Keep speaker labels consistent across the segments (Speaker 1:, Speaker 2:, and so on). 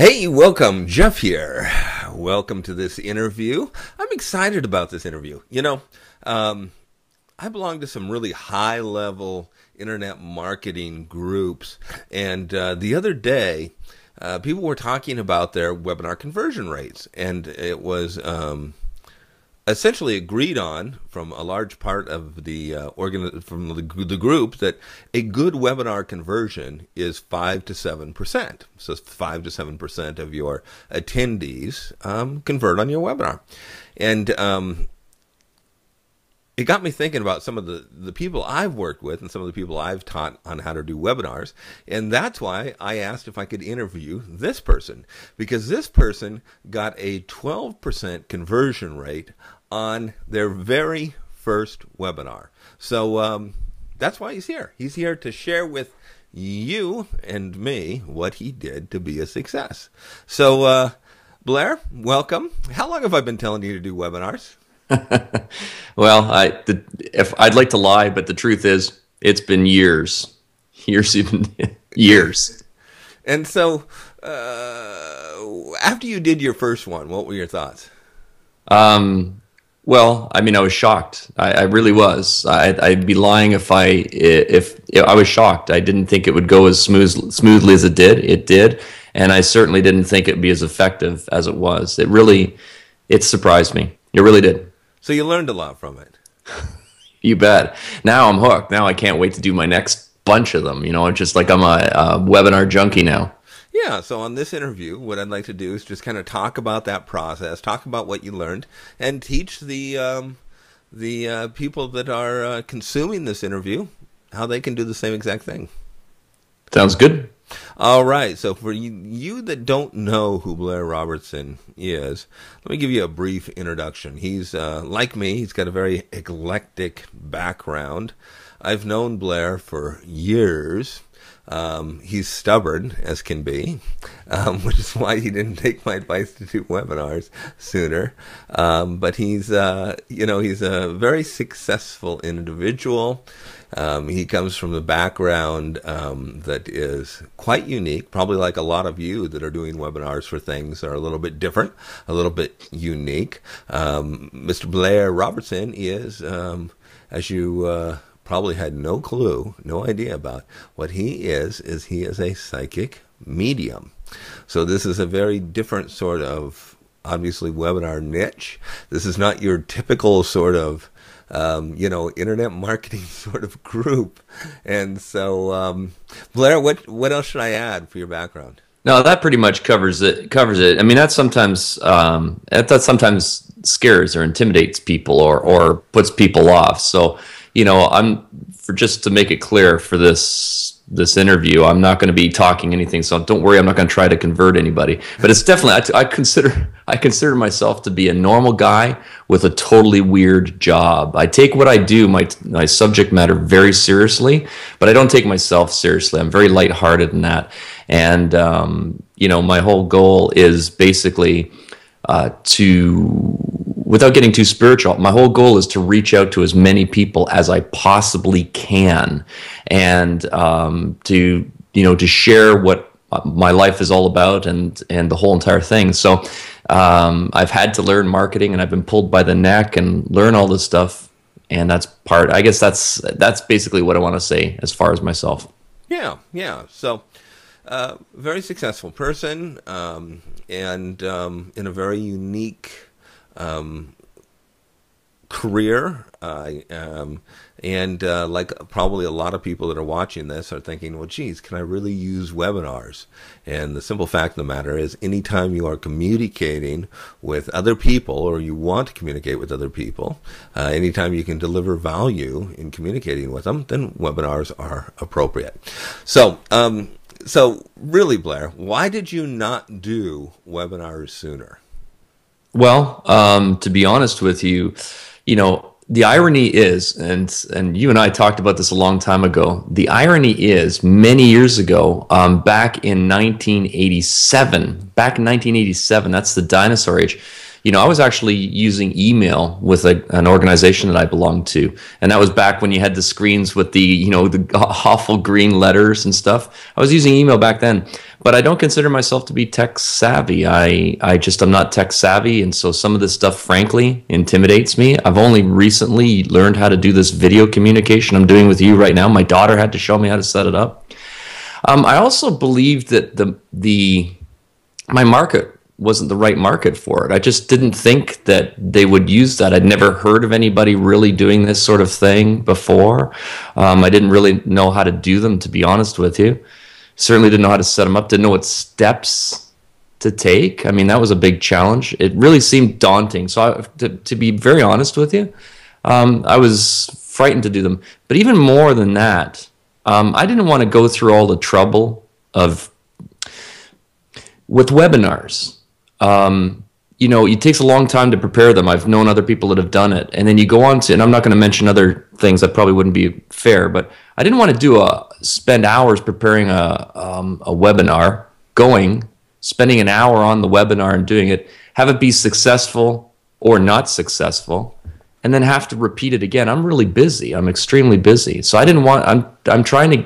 Speaker 1: Hey, welcome. Jeff here. Welcome to this interview. I'm excited about this interview. I belong to some really high-level internet marketing groups, and the other day, people were talking about their webinar conversion rates, and it was essentially agreed on from a large part of the the group that a good webinar conversion is 5 to 7%. So 5 to 7% of your attendees convert on your webinar, and it got me thinking about some of the people I've worked with and some of the people I've taught on how to do webinars. And that's why I asked if I could interview this person, because this person got a 12% conversion rate on their very first webinar. So that's why he's here. He's here to share with you and me what he did to be a success. So Blair, welcome. How long have I been telling you to do webinars?
Speaker 2: Well, if I'd like to lie, but the truth is, it's been years, even years.
Speaker 1: And so, after you did your first one, what were your thoughts?
Speaker 2: Well, I mean, I was shocked. I really was. I'd be lying if I was shocked. I didn't think it would go as smoothly as it did. It did, and I certainly didn't think it'd be as effective as it was. It surprised me. It really did.
Speaker 1: So you learned a lot from it.
Speaker 2: You bet. Now I'm hooked. Now I can't wait to do my next bunch of them. It's just like I'm a webinar junkie now.
Speaker 1: Yeah, so on this interview, what I'd like to do is just kind of talk about that process, talk about what you learned, and teach the people that are consuming this interview how they can do the same exact thing.
Speaker 2: Sounds good.
Speaker 1: All right, so for you that don't know who Blair Robertson is, let me give you a brief introduction. He's like me, he's got a very eclectic background. I've known Blair for years. He's stubborn as can be, which is why he didn't take my advice to do webinars sooner. But he's he's a very successful individual. He comes from a background that is quite unique, probably like a lot of you that are doing webinars for things that are a little bit different, a little bit unique. Mr. Blair Robertson is, as you probably had no clue, no idea about, what he is he is a psychic medium. So this is a very different sort of, obviously, webinar niche. This is not your typical sort of internet marketing sort of group. And so, Blair, what else should I add for your background?
Speaker 2: No, that pretty much covers it. I mean, that sometimes scares or intimidates people or puts people off. So, just to make it clear for this interview, I'm not going to be talking anything, so don't worry, I'm not going to try to convert anybody. But it's definitely, I consider myself to be a normal guy with a totally weird job. I take what I do, my subject matter, very seriously, but I don't take myself seriously. I'm very lighthearted in that. And my whole goal is basically without getting too spiritual, my whole goal is to reach out to as many people as I possibly can, and to share what my life is all about and the whole entire thing. So I've had to learn marketing, and I've been pulled by the neck and learn all this stuff, and that's basically what I want to say as far as myself.
Speaker 1: Yeah. So very successful person, and in a very unique career, and like probably a lot of people that are watching this are thinking, well, geez, can I really use webinars? And the simple fact of the matter is, anytime you are communicating with other people, or you want to communicate with other people, anytime you can deliver value in communicating with them, then webinars are appropriate. So really, Blair, why did you not do webinars sooner?
Speaker 2: Well, to be honest with you, the irony is, and you and I talked about this a long time ago, the irony is, many years ago, back in 1987, that's the dinosaur age, I was actually using email with an organization that I belonged to. And that was back when you had the screens with the awful green letters and stuff. I was using email back then, but I don't consider myself to be tech savvy. I'm not tech savvy. And so some of this stuff, frankly, intimidates me. I've only recently learned how to do this video communication I'm doing with you right now. My daughter had to show me how to set it up. I also believed that my market wasn't the right market for it. I just didn't think that they would use that. I'd never heard of anybody really doing this sort of thing before. I didn't really know how to do them, to be honest with you. Certainly didn't know how to set them up, didn't know what steps to take. I mean, that was a big challenge. It really seemed daunting. So to be very honest with you, I was frightened to do them. But even more than that, I didn't want to go through all the trouble with webinars. It takes a long time to prepare them. I've known other people that have done it. And then you go on to, and I'm not going to mention other things that probably wouldn't be fair, but I didn't want to spend hours preparing a webinar, spending an hour on the webinar and doing it, have it be successful or not successful, and then have to repeat it again. I'm really busy. I'm extremely busy. So I'm trying to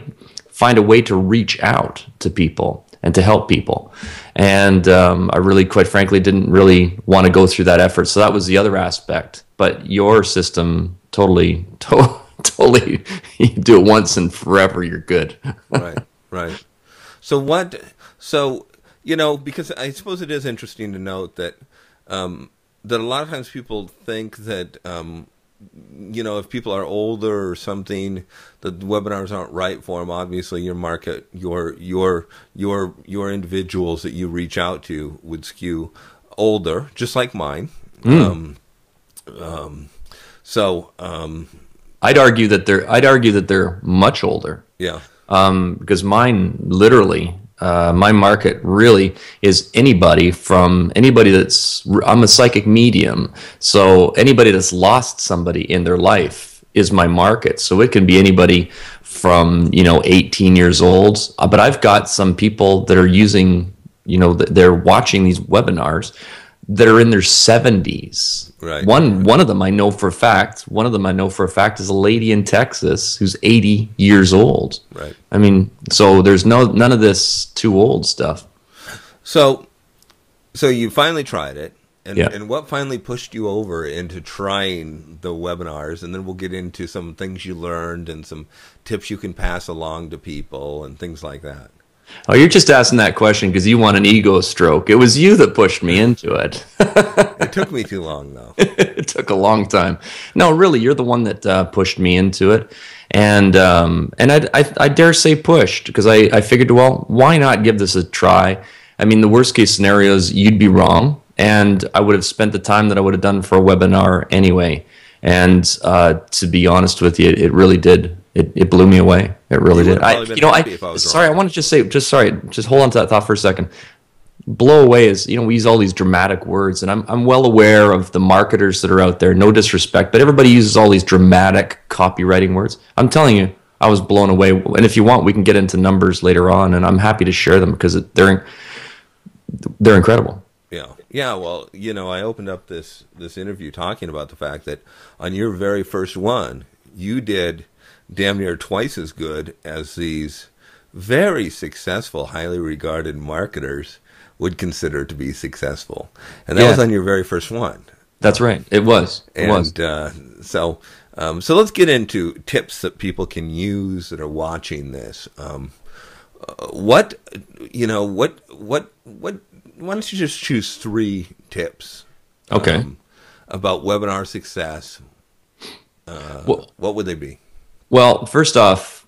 Speaker 2: find a way to reach out to people and to help people. And I really, quite frankly, didn't really want to go through that effort. So that was the other aspect. But your system, totally, you do it once and forever, you're good.
Speaker 1: Right. Because I suppose it is interesting to note that that a lot of times people think that if people are older or something, the webinars aren't right for them. Obviously, your market, your individuals that you reach out to would skew older, just like mine.
Speaker 2: I'd argue that they're much older.
Speaker 1: Yeah.
Speaker 2: Because mine literally. My market really is anybody that's, I'm a psychic medium. So anybody that's lost somebody in their life is my market. So it can be anybody from, 18 years old. But I've got some people that are using, they're watching these webinars that are in their 70s.
Speaker 1: Right.
Speaker 2: One of them I know for a fact. Is a lady in Texas who's 80 years old.
Speaker 1: Right.
Speaker 2: I mean, so there's none of this too old stuff.
Speaker 1: So you finally tried it, and
Speaker 2: Yeah.
Speaker 1: and what finally pushed you over into trying the webinars? And then we'll get into some things you learned and some tips you can pass along to people and things like that.
Speaker 2: Oh, you're just asking that question because you want an ego stroke. It was you that pushed me into it.
Speaker 1: It took me too long, though.
Speaker 2: It took a long time. No, really, you're the one that pushed me into it. And I dare say pushed, because I figured, well, why not give this a try? I mean, the worst case scenario is you'd be wrong, and I would have spent the time that I would have done for a webinar anyway. And to be honest with you, it really did. It blew me away. It really did. Sorry, I want to just say, just hold on to that thought for a second. Blow away is, we use all these dramatic words, and I'm well aware of the marketers that are out there. No disrespect, but everybody uses all these dramatic copywriting words. I'm telling you, I was blown away. And if you want, we can get into numbers later on, and I'm happy to share them because they're incredible.
Speaker 1: Yeah. Well, I opened up this interview talking about the fact that on your very first one, you did damn near twice as good as these very successful, highly regarded marketers would consider to be successful. And that was on your very first one.
Speaker 2: That's right. It was.
Speaker 1: So let's get into tips that people can use that are watching this. Why don't you just choose 3 tips?
Speaker 2: Okay.
Speaker 1: About webinar success. What would they be?
Speaker 2: Well, first off,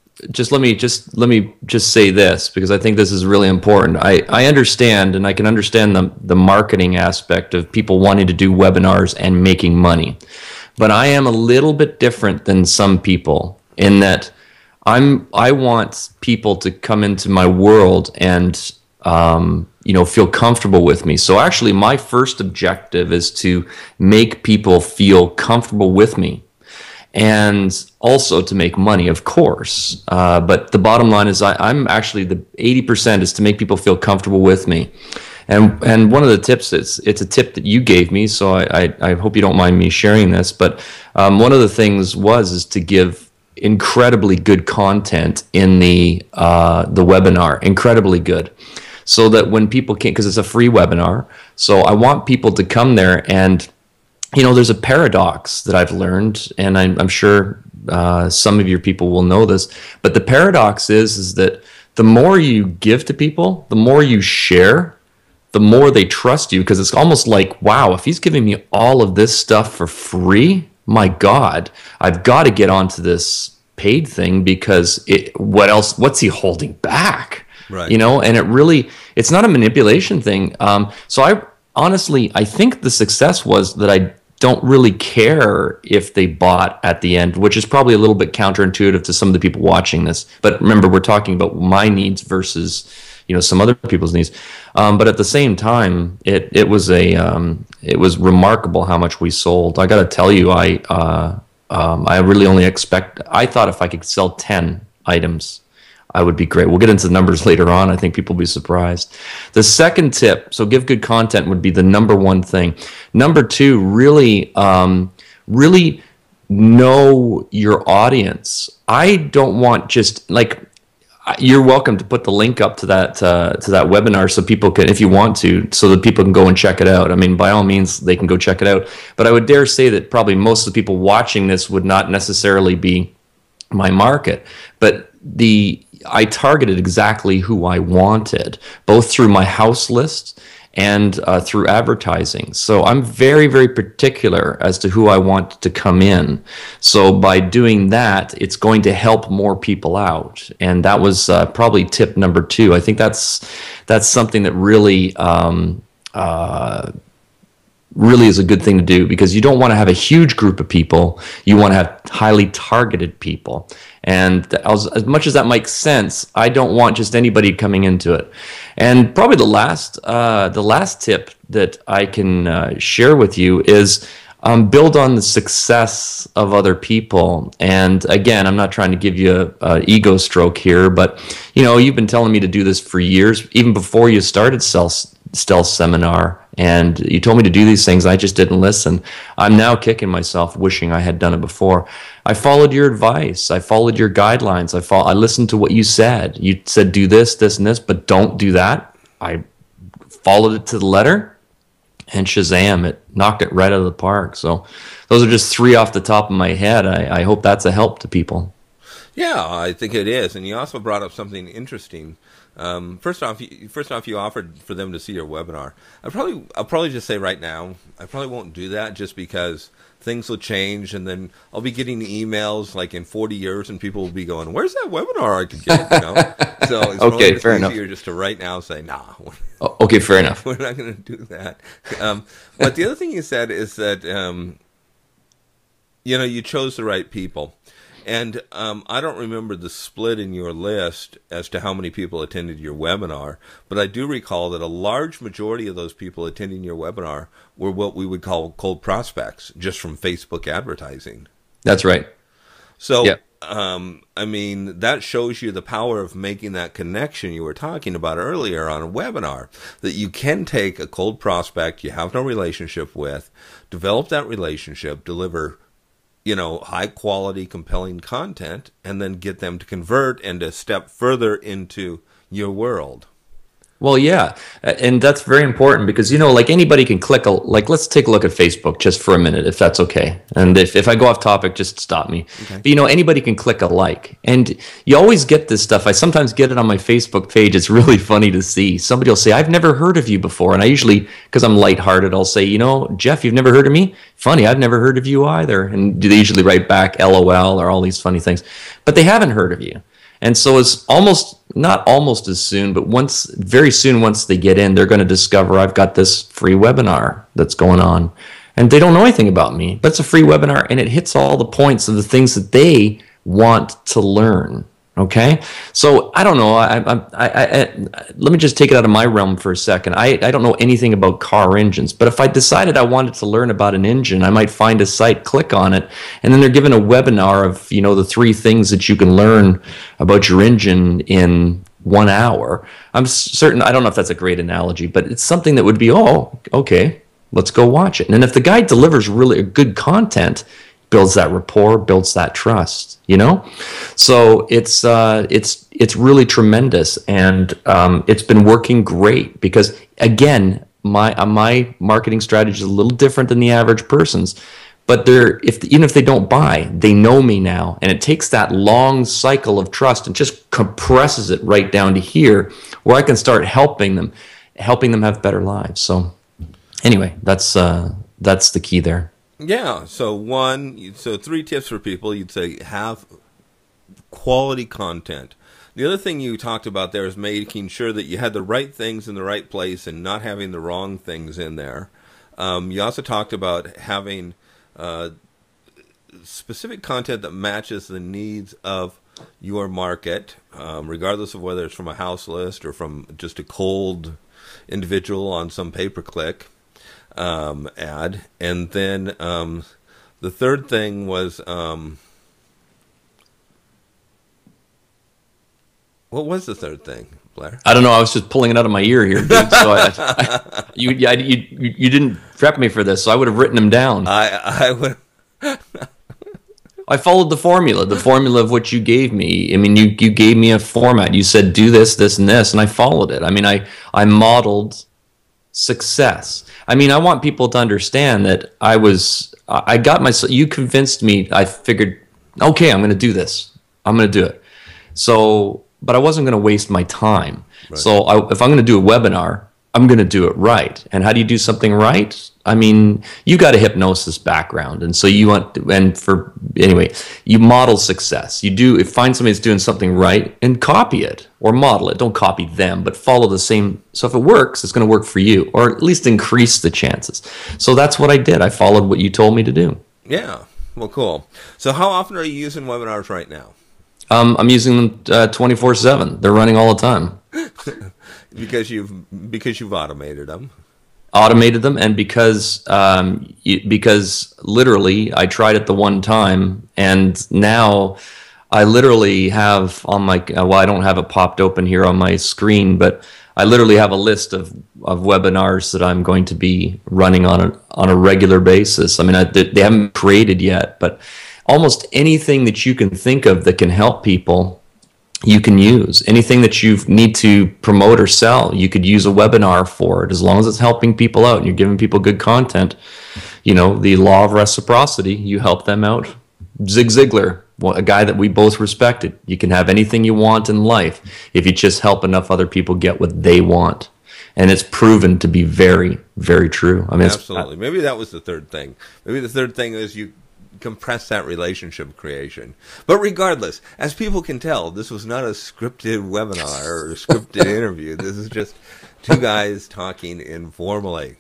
Speaker 2: let me say this, because I think this is really important. I understand, and I can understand the marketing aspect of people wanting to do webinars and making money. But I am a little bit different than some people in that I want people to come into my world and feel comfortable with me. So actually, my first objective is to make people feel comfortable with me, and also to make money, of course. But the bottom line is I'm actually, the 80% is to make people feel comfortable with me. And one of the tips, it's a tip that you gave me, so I hope you don't mind me sharing this. But one of the things is to give incredibly good content in the webinar, incredibly good, so that when people can, because it's a free webinar, so I want people to come there. And there's a paradox that I've learned, and I'm sure some of your people will know this, but the paradox is that the more you give to people, the more you share, the more they trust you, because it's almost like, wow, if he's giving me all of this stuff for free, my God, I've got to get onto this paid thing, because what's he holding back?
Speaker 1: Right.
Speaker 2: And it's not a manipulation thing. So I think the success was that I don't really care if they bought at the end, which is probably a little bit counterintuitive to some of the people watching this. But remember, we're talking about my needs versus some other people's needs. But at the same time, it was remarkable how much we sold. I got to tell you, I really only I thought if I could sell 10 items, I would be great. We'll get into the numbers later on. I think people will be surprised. The second tip, so give good content, would be the number one thing. Number two, really know your audience. I don't want just like, you're welcome to put the link up to that webinar so people can, if you want to, so that people can go and check it out. I mean, by all means, they can go check it out. But I would dare say that probably most of the people watching this would not necessarily be my market, but I targeted exactly who I wanted, both through my house list and through advertising. So I'm very, very particular as to who I want to come in. So by doing that, it's going to help more people out. And that was probably tip number two. I think that's something that really is a good thing to do, because you don't want to have a huge group of people. You want to have highly targeted people. And as much as that makes sense, I don't want just anybody coming into it. And probably the last tip that I can share with you is build on the success of other people. And again, I'm not trying to give you an ego stroke here, but you've been telling me to do this for years, even before you started Stealth Seminar, and you told me to do these things. I just didn't listen. I'm now kicking myself, wishing I had done it before. I followed your advice. I followed your guidelines. I listened to what you said. You said do this, this, and this, but don't do that. I followed it to the letter, and shazam, it knocked it right out of the park. So those are just three off the top of my head. I hope that's a help to people.
Speaker 1: Yeah, I think it is. And you also brought up something interesting. First off, you offered for them to see your webinar. I'll probably just say right now, I probably won't do that, just because things will change, and then I'll be getting emails like in 40 years, and people will be going, "Where's that webinar I could get?" So it's
Speaker 2: okay, fair enough.
Speaker 1: Easier just to right now say, "Nah."
Speaker 2: Okay, fair enough.
Speaker 1: We're not going to do that. But the other thing you said is that you chose the right people. And I don't remember the split in your list as to how many people attended your webinar, but I do recall that a large majority of those people attending your webinar were what we would call cold prospects, just from Facebook advertising.
Speaker 2: That's right.
Speaker 1: So,
Speaker 2: yep.
Speaker 1: I mean, that shows you the power of making that connection you were talking about earlier on a webinar, that you can take a cold prospect you have no relationship with, develop that relationship, deliver high quality, compelling content, and then get them to convert and to step further into your world.
Speaker 2: Well, yeah, and that's very important, because like anybody can click let's take a look at Facebook just for a minute, if that's okay. And if I go off topic, just stop me. Okay. But anybody can click a like, and you always get this stuff. I sometimes get it on my Facebook page. It's really funny to see. Somebody will say, "I've never heard of you before," and I usually, because I'm lighthearted, I'll say, "Jeff, you've never heard of me? Funny, I've never heard of you either." And they usually write back LOL or all these funny things, but they haven't heard of you. And so it's not almost as soon, but very soon, once they get in, they're going to discover I've got this free webinar that's going on. And they don't know anything about me, but it's a free webinar, and it hits all the points of the things that they want to learn. Okay, so I don't know. Let me just take it out of my realm for a second. I don't know anything about car engines, but if I decided I wanted to learn about an engine, I might find a site, click on it, and then they're given a webinar of the 3 things that you can learn about your engine in 1 hour, I'm certain, I don't know if that's a great analogy, but it's something that would be, oh, okay, let's go watch it. And if the guy delivers really good content, builds that rapport, builds that trust, you know? So it's really tremendous, and it's been working great because, again, my marketing strategy is a little different than the average person's. But even if they don't buy, they know me now, and it takes that long cycle of trust and just compresses it right down to here, where I can start helping them have better lives. So, anyway, that's the key there.
Speaker 1: Yeah. So 3 tips for people. You'd say have quality content. The other thing you talked about there is making sure that you had the right things in the right place and not having the wrong things in there. You also talked about having specific content that matches the needs of your market, regardless of whether it's from a house list or from just a cold individual on some pay-per-click ad. And then the third thing was, what was the third thing, Blair?
Speaker 2: I don't know. I was just pulling it out of my ear here, dude. So you didn't prep me for this, so I would have written them down.
Speaker 1: I would.
Speaker 2: I followed the formula of what you gave me. I mean, you gave me a format. You said do this, this, and this, and I followed it. I mean, I modeled success. I mean, I want people to understand that I got myself. You convinced me. I figured, okay, I'm going to do this. I'm going to do it. So. But I wasn't going to waste my time. Right. So if I'm going to do a webinar, I'm going to do it right. And how do you do something right? I mean, you got a hypnosis background, and so you model success. Find somebody that's doing something right and copy it or model it. Don't copy them, but follow the same. So if it works, it's going to work for you, or at least increase the chances. So that's what I did. I followed what you told me to do.
Speaker 1: Yeah. Well, cool. So how often are you using webinars right now?
Speaker 2: I'm using them 24/7. They're running all the time.
Speaker 1: because you've automated them.
Speaker 2: And because literally I tried it the one time, and now I literally have on my I don't have it popped open here on my screen, but I literally have a list of webinars that I'm going to be running on a regular basis. I mean, they haven't created yet, but almost anything that you can think of that can help people, you can use. Anything that you need to promote or sell, you could use a webinar for it, as long as it's helping people out and you're giving people good content. You know, the law of reciprocity, you help them out. Zig Ziglar, a guy that we both respected. You can have anything you want in life if you just help enough other people get what they want. And it's proven to be very, very true. I mean,
Speaker 1: absolutely. Maybe that was the third thing. Maybe the third thing is you compress that relationship creation. But regardless, as people can tell, this was not a scripted webinar or a scripted interview. This is just two guys talking informally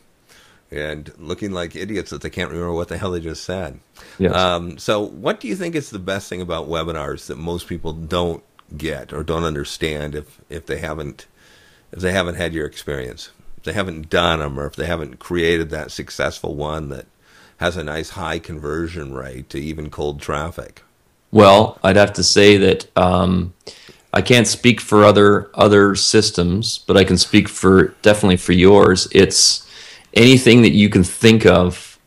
Speaker 1: and looking like idiots that they can't remember what the hell they just said. Yes. So what do you think is the best thing about webinars that most people don't get or don't understand if they haven't had your experience, if they haven't done them, or if they haven't created that successful one that has a nice high conversion rate to even cold traffic?
Speaker 2: Well, I'd have to say that I can't speak for other systems, but I can speak definitely for yours. It's anything that you can think of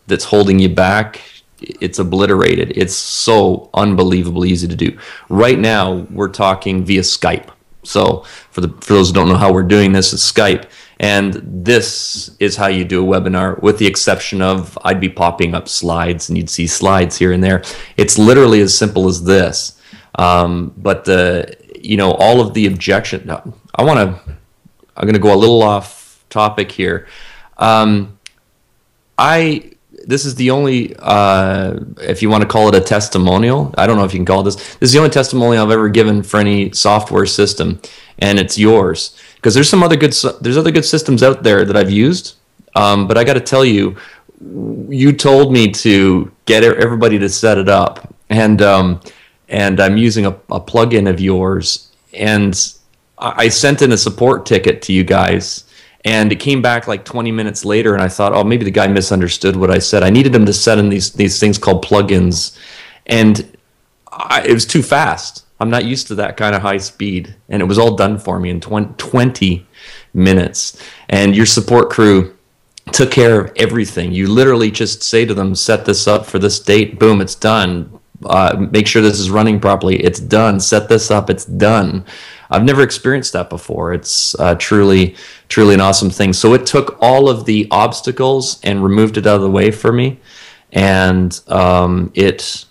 Speaker 2: that's holding you back, it's obliterated. It's so unbelievably easy to do. Right now, we're talking via Skype. So for those who don't know how we're doing this, it's Skype. And this is how you do a webinar, with the exception of I'd be popping up slides and you'd see slides here and there. It's literally as simple as this. But all of the objection. I'm going to go a little off topic here. This is the only, if you want to call it a testimonial, I don't know if you can call it this. This is the only testimonial I've ever given for any software system, and it's yours. Because there's other good systems out there that I've used, but I got to tell you, you told me to get everybody to set it up, and I'm using a plugin of yours, and I sent in a support ticket to you guys, and it came back like 20 minutes later, and I thought, oh, maybe the guy misunderstood what I said. I needed him to set in these things called plugins, and it was too fast. I'm not used to that kind of high speed. And it was all done for me in 20 minutes. And your support crew took care of everything. You literally just say to them, set this up for this date, boom, it's done. Make sure this is running properly, it's done. Set this up, it's done. I've never experienced that before. It's truly an awesome thing. So it took all of the obstacles and removed it out of the way for me. And it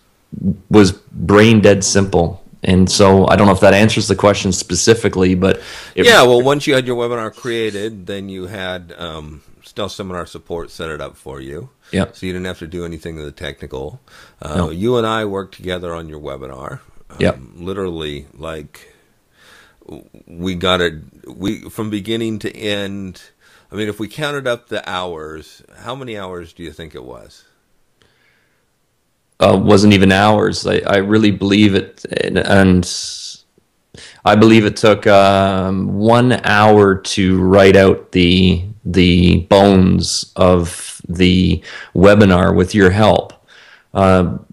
Speaker 2: was brain dead simple. And so I don't know if that answers the question specifically, but
Speaker 1: well, once you had your webinar created, then you had Stealth Seminar support set it up for you.
Speaker 2: Yeah.
Speaker 1: So you didn't have to do anything of the technical.
Speaker 2: No.
Speaker 1: You and I worked together on your webinar.
Speaker 2: Yeah.
Speaker 1: Literally, like, we got it. We from beginning to end. I mean, if we counted up the hours, how many hours do you think it was?
Speaker 2: Wasn't even hours. I really believe it, and I believe it took 1 hour to write out the bones of the webinar with your help. 1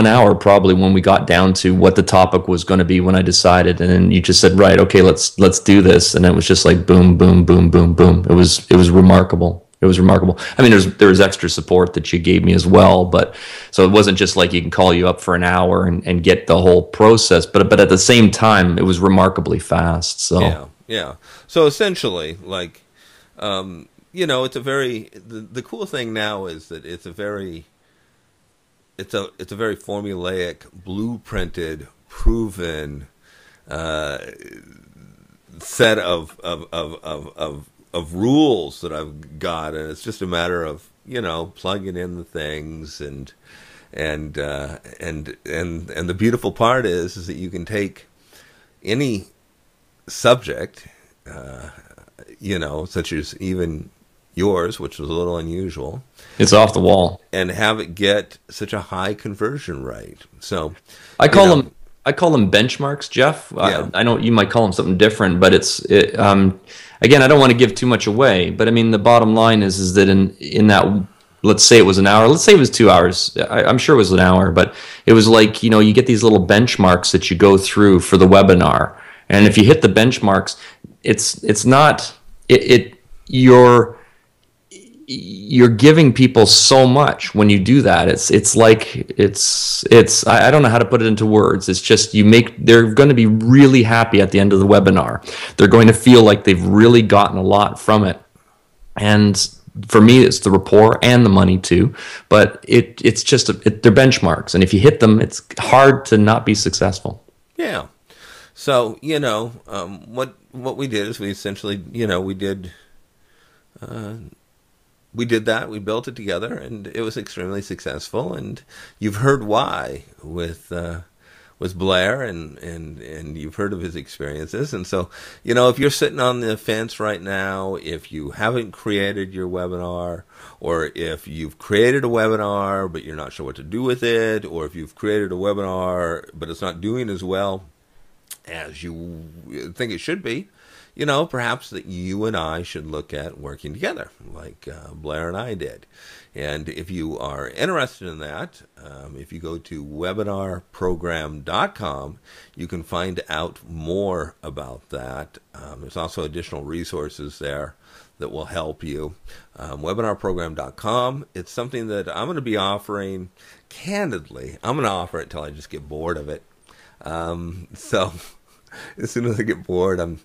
Speaker 2: hour probably when we got down to what the topic was going to be when I decided, and then you just said, right, okay, let's do this, and it was just like boom, boom, boom, boom, boom. It was remarkable. It was remarkable. I mean, there was extra support that you gave me as well, but so it wasn't just like you can call you up for an hour and get the whole process, but at the same time, it was remarkably fast. So
Speaker 1: yeah. So essentially, like, it's a very the cool thing now is that it's a very formulaic, blueprinted, proven set of rules that I've got, and it's just a matter of plugging in the things and the beautiful part is that you can take any subject, such as even yours, which was a little unusual.
Speaker 2: It's off the wall, and
Speaker 1: have it get such a high conversion rate. So
Speaker 2: I call them benchmarks, Jeff.
Speaker 1: Yeah.
Speaker 2: I know you might call them something different, but again, I don't want to give too much away, but I mean, the bottom line is that in that, let's say it was an hour, let's say it was 2 hours. I'm sure it was an hour, but it was like, you get these little benchmarks that you go through for the webinar. And if you hit the benchmarks, it's not, you're giving people so much when you do that. I don't know how to put it into words. It's just they're going to be really happy at the end of the webinar. They're going to feel like they've really gotten a lot from it. And for me, it's the rapport and the money too. But it's just they're benchmarks, and if you hit them, it's hard to not be successful.
Speaker 1: Yeah. So what we did is we essentially we did that. We built it together, and it was extremely successful. And you've heard why with Blair, and you've heard of his experiences. And so, if you're sitting on the fence right now, if you haven't created your webinar, or if you've created a webinar but you're not sure what to do with it, or if you've created a webinar but it's not doing as well as you think it should be, perhaps that you and I should look at working together like Blair and I did. And if you are interested in that, if you go to webinarprogram.com, you can find out more about that. There's also additional resources there that will help you. Webinarprogram.com, it's something that I'm going to be offering. Candidly, I'm going to offer it until I just get bored of it. So as soon as I get bored, I'm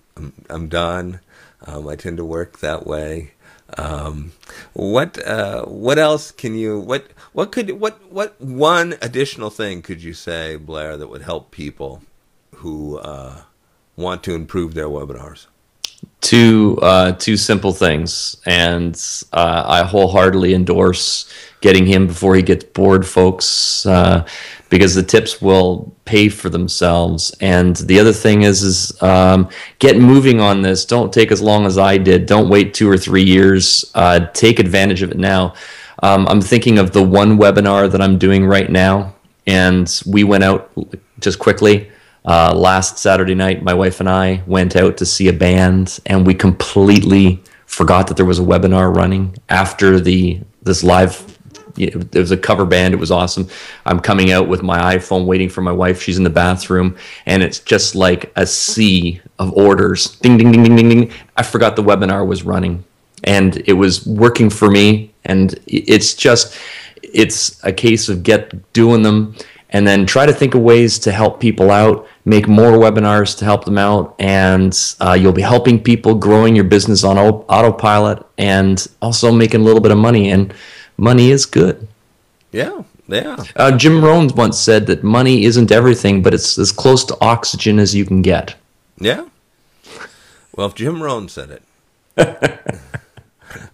Speaker 1: done. I tend to work that way. What else can you? What one additional thing could you say, Blair, that would help people who want to improve their webinars?
Speaker 2: Two simple things, and I wholeheartedly endorse getting him before he gets bored, folks, because the tips will pay for themselves. And the other thing is get moving on this. Don't take as long as I did. Don't wait 2 or 3 years. Take advantage of it now. I'm thinking of the one webinar that I'm doing right now, and we went out just quickly. Last Saturday night, my wife and I went out to see a band, and we completely forgot that there was a webinar running after this live There was a cover band. It was awesome. I'm coming out with my iPhone, waiting for my wife. She's in the bathroom, and it's just like a sea of orders. Ding, ding, ding, ding, ding, ding. I forgot the webinar was running, and it was working for me. And it's a case of get doing them, and then try to think of ways to help people out, make more webinars to help them out, and you'll be helping people, growing your business on autopilot, and also making a little bit of money, and money is good.
Speaker 1: Yeah, yeah.
Speaker 2: Jim Rohn once said that money isn't everything, but it's as close to oxygen as you can get.
Speaker 1: Yeah. Well, if Jim Rohn said it.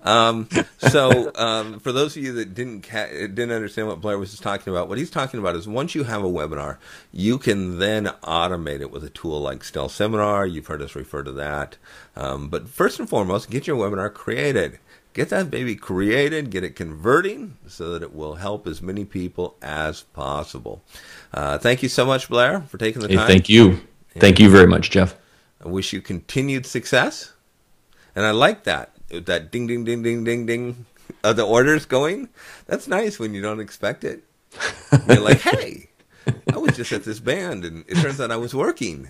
Speaker 1: For those of you that didn't understand what Blair was talking about, what he's talking about is once you have a webinar, you can then automate it with a tool like Stealth Seminar. You've heard us refer to that. But first and foremost, get your webinar created. Get that baby created, get it converting so that it will help as many people as possible. Thank you so much, Blair, for taking the time.
Speaker 2: Thank you. Thank you very much, Jeff.
Speaker 1: I wish you continued success. And I like that ding, ding, ding, ding, ding, ding of the orders going. That's nice when you don't expect it. You're like, hey, I was just at this band, and it turns out I was working.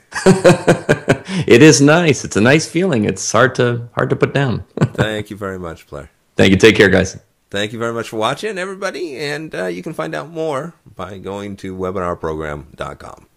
Speaker 2: It is nice. It's a nice feeling. It's hard to put down.
Speaker 1: Thank you very much, Blair.
Speaker 2: Thank you. Take care, guys.
Speaker 1: Thank you very much for watching, everybody. And you can find out more by going to webinarprogram.com.